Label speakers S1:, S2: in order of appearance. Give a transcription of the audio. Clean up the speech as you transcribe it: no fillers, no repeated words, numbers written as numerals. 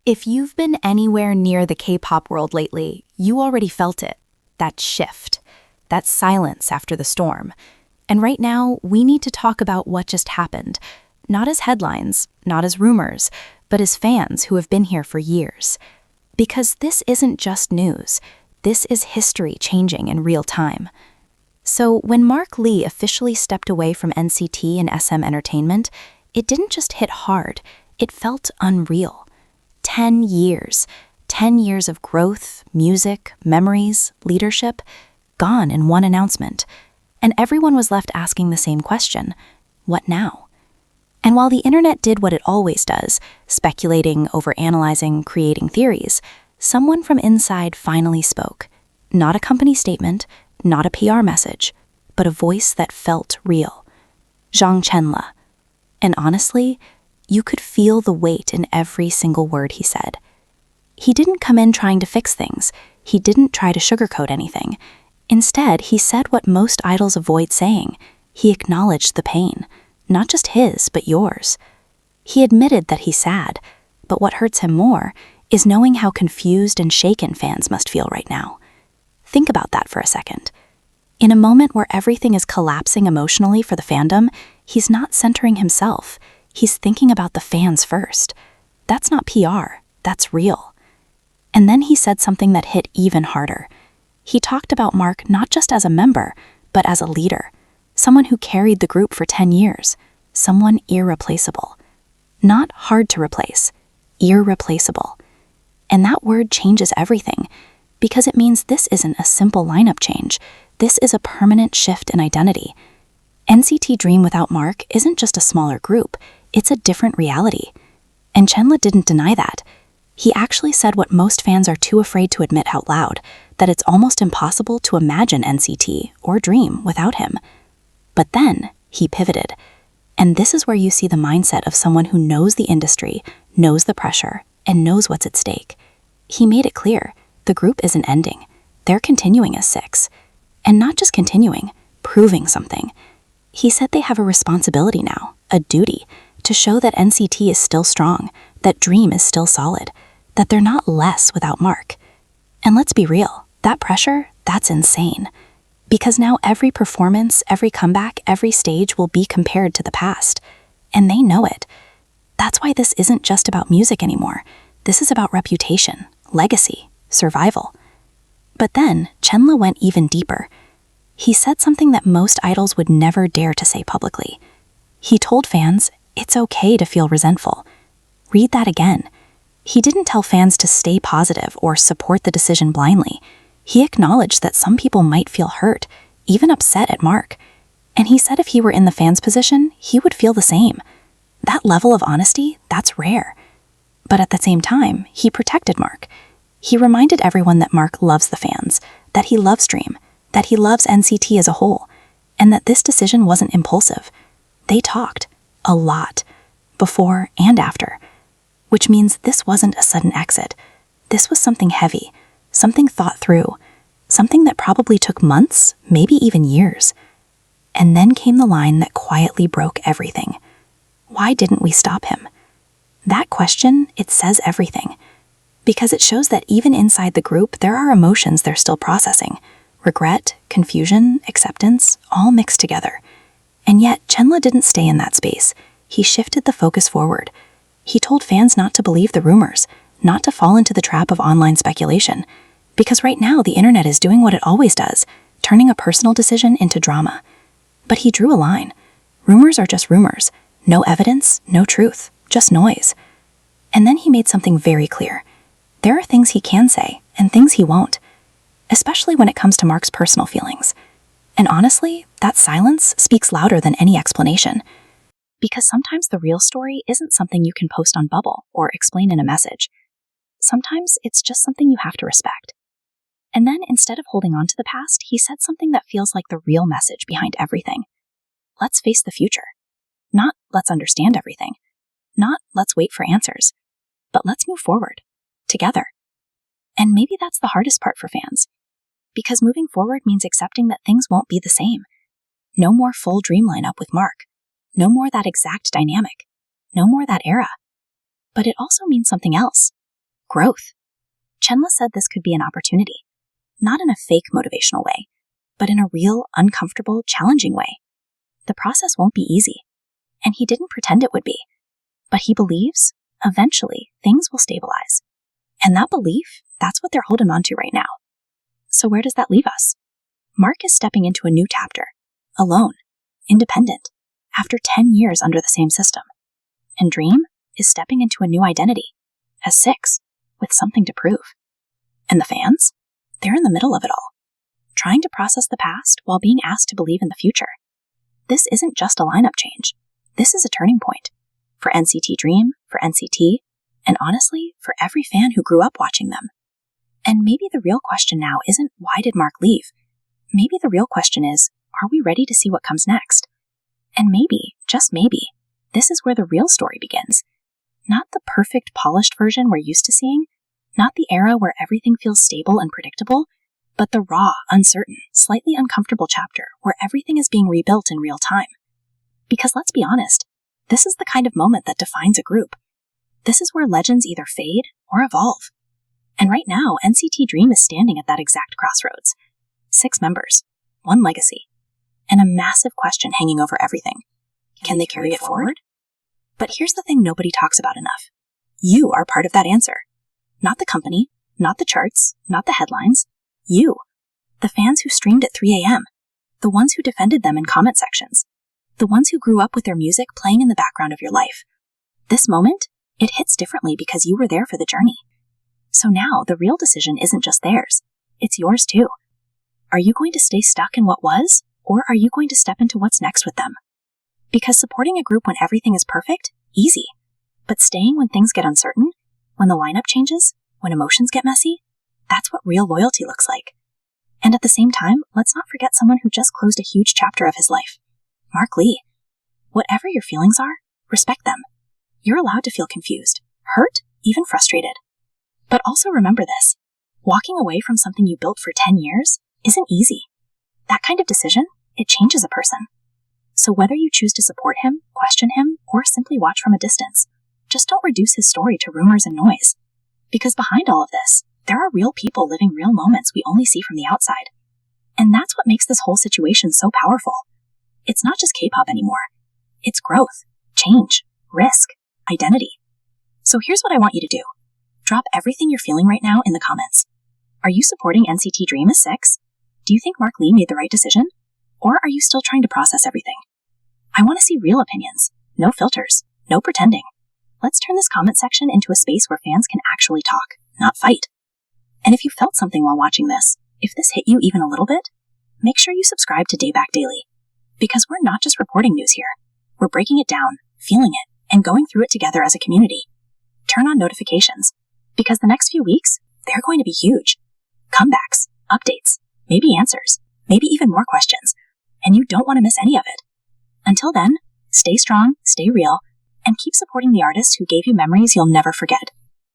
S1: If you've been anywhere near the K-pop world lately, you already felt it. That shift. That silence after the storm. And right now, we need to talk about what just happened. Not as headlines, not as rumors, but as fans who have been here for years. Because this isn't just news. This is history changing in real time. So when Mark Lee officially stepped away from NCT and SM Entertainment, it didn't just hit hard, it felt unreal. 10 years. 10 years of growth, music, memories, leadership, gone in one announcement. And everyone was left asking the same question: what now? And while the internet did what it always does, speculating, overanalyzing, creating theories, someone from inside finally spoke. Not a company statement, not a PR message, but a voice that felt real. Zhong Chenle. And honestly, you could feel the weight in every single word he said. He didn't come in trying to fix things. He didn't try to sugarcoat anything. Instead, he said what most idols avoid saying. He acknowledged the pain, not just his, but yours. He admitted that he's sad, but what hurts him more is knowing how confused and shaken fans must feel right now. Think about that for a second. In a moment where everything is collapsing emotionally for the fandom, he's not centering himself. He's thinking about the fans first. That's not PR, that's real. And then he said something that hit even harder. He talked about Mark not just as a member, but as a leader. Someone who carried the group for 10 years. Someone irreplaceable. Not hard to replace, irreplaceable. And that word changes everything, because it means this isn't a simple lineup change. This is a permanent shift in identity. NCT Dream without Mark isn't just a smaller group, it's a different reality. And Chenle didn't deny that. He actually said what most fans are too afraid to admit out loud, that it's almost impossible to imagine NCT or Dream without him. But then, he pivoted. And this is where you see the mindset of someone who knows the industry, knows the pressure, and knows what's at stake. He made it clear, the group isn't ending. They're continuing as six. And not just continuing, proving something. He said they have a responsibility now, a duty, to show that NCT is still strong, that Dream is still solid, that they're not less without Mark. And let's be real, that pressure, that's insane. Because now every performance, every comeback, every stage will be compared to the past. And they know it. That's why this isn't just about music anymore. This is about reputation, legacy, survival. But then, Chenle went even deeper. He said something that most idols would never dare to say publicly. He told fans, it's okay to feel resentful. Read that again. He didn't tell fans to stay positive or support the decision blindly. He acknowledged that some people might feel hurt, even upset at Mark. And he said if he were in the fans' position, he would feel the same. That level of honesty, that's rare. But at the same time, he protected Mark. He reminded everyone that Mark loves the fans, that he loves Dream, that he loves NCT as a whole, and that this decision wasn't impulsive. They talked, a lot, before and after. Which means this wasn't a sudden exit. This was something heavy, something thought through, something that probably took months, maybe even years. And then came the line that quietly broke everything. Why didn't we stop him? That question, it says everything. Because it shows that even inside the group, there are emotions they're still processing. Regret, confusion, acceptance, all mixed together. And yet, Chenle didn't stay in that space. He shifted the focus forward. He told fans not to believe the rumors, not to fall into the trap of online speculation. Because right now, the internet is doing what it always does, turning a personal decision into drama. But he drew a line. Rumors are just rumors. No evidence, no truth, just noise. And then he made something very clear. There are things he can say, and things he won't. Especially when it comes to Mark's personal feelings. And honestly, that silence speaks louder than any explanation. Because sometimes the real story isn't something you can post on Bubble or explain in a message. Sometimes it's just something you have to respect. And then instead of holding on to the past, he said something that feels like the real message behind everything. Let's face the future. Not let's understand everything. Not let's wait for answers. But let's move forward. Together. And maybe that's the hardest part for fans. Because moving forward means accepting that things won't be the same. No more full Dream lineup with Mark. No more that exact dynamic. No more that era. But it also means something else. growth. Chenle said this could be an opportunity, not in a fake motivational way, but in a real, uncomfortable, challenging way. The process won't be easy, and he didn't pretend it would be. But he believes, eventually, things will stabilize. And that belief, that's what they're holding on to right now. So where does that leave us? Mark is stepping into a new chapter, alone, independent, after 10 years under the same system. And Dream is stepping into a new identity, as 6, with something to prove. And the fans? They're in the middle of it all, trying to process the past while being asked to believe in the future. This isn't just a lineup change. This is a turning point. For NCT Dream, for NCT, and honestly, for every fan who grew up watching them. And maybe the real question now isn't why did Mark leave? Maybe the real question is, are we ready to see what comes next? And maybe, just maybe, this is where the real story begins. Not the perfect, polished version we're used to seeing, not the era where everything feels stable and predictable, but the raw, uncertain, slightly uncomfortable chapter where everything is being rebuilt in real time. Because let's be honest, this is the kind of moment that defines a group. This is where legends either fade or evolve. And right now, NCT Dream is standing at that exact crossroads. 6 members, 1 legacy, and a massive question hanging over everything. Can they carry it forward? But here's the thing nobody talks about enough. You are part of that answer. Not the company, not the charts, not the headlines. You. The fans who streamed at 3 a.m. The ones who defended them in comment sections. The ones who grew up with their music playing in the background of your life. This moment, it hits differently because you were there for the journey. So now, the real decision isn't just theirs. It's yours too. Are you going to stay stuck in what was, or are you going to step into what's next with them? Because supporting a group when everything is perfect? Easy. But staying when things get uncertain? When the lineup changes? When emotions get messy? That's what real loyalty looks like. And at the same time, let's not forget someone who just closed a huge chapter of his life. Mark Lee. Whatever your feelings are, respect them. You're allowed to feel confused, hurt, even frustrated. But also remember this. Walking away from something you built for 10 years isn't easy. That kind of decision, it changes a person. So whether you choose to support him, question him, or simply watch from a distance, just don't reduce his story to rumors and noise. Because behind all of this, there are real people living real moments we only see from the outside. And that's what makes this whole situation so powerful. It's not just K-pop anymore. It's growth, change, risk, identity. So here's what I want you to do. Drop everything you're feeling right now in the comments. Are you supporting NCT Dream as 6? Do you think Mark Lee made the right decision? Or are you still trying to process everything? I want to see real opinions, no filters, no pretending. Let's turn this comment section into a space where fans can actually talk, not fight. And if you felt something while watching this, if this hit you even a little bit, make sure you subscribe to Dayback Daily. Because we're not just reporting news here. We're breaking it down, feeling it, and going through it together as a community. Turn on notifications, because the next few weeks, they're going to be huge. Comebacks, updates, maybe answers, maybe even more questions. And you don't want to miss any of it. Until then, stay strong, stay real, and keep supporting the artists who gave you memories you'll never forget.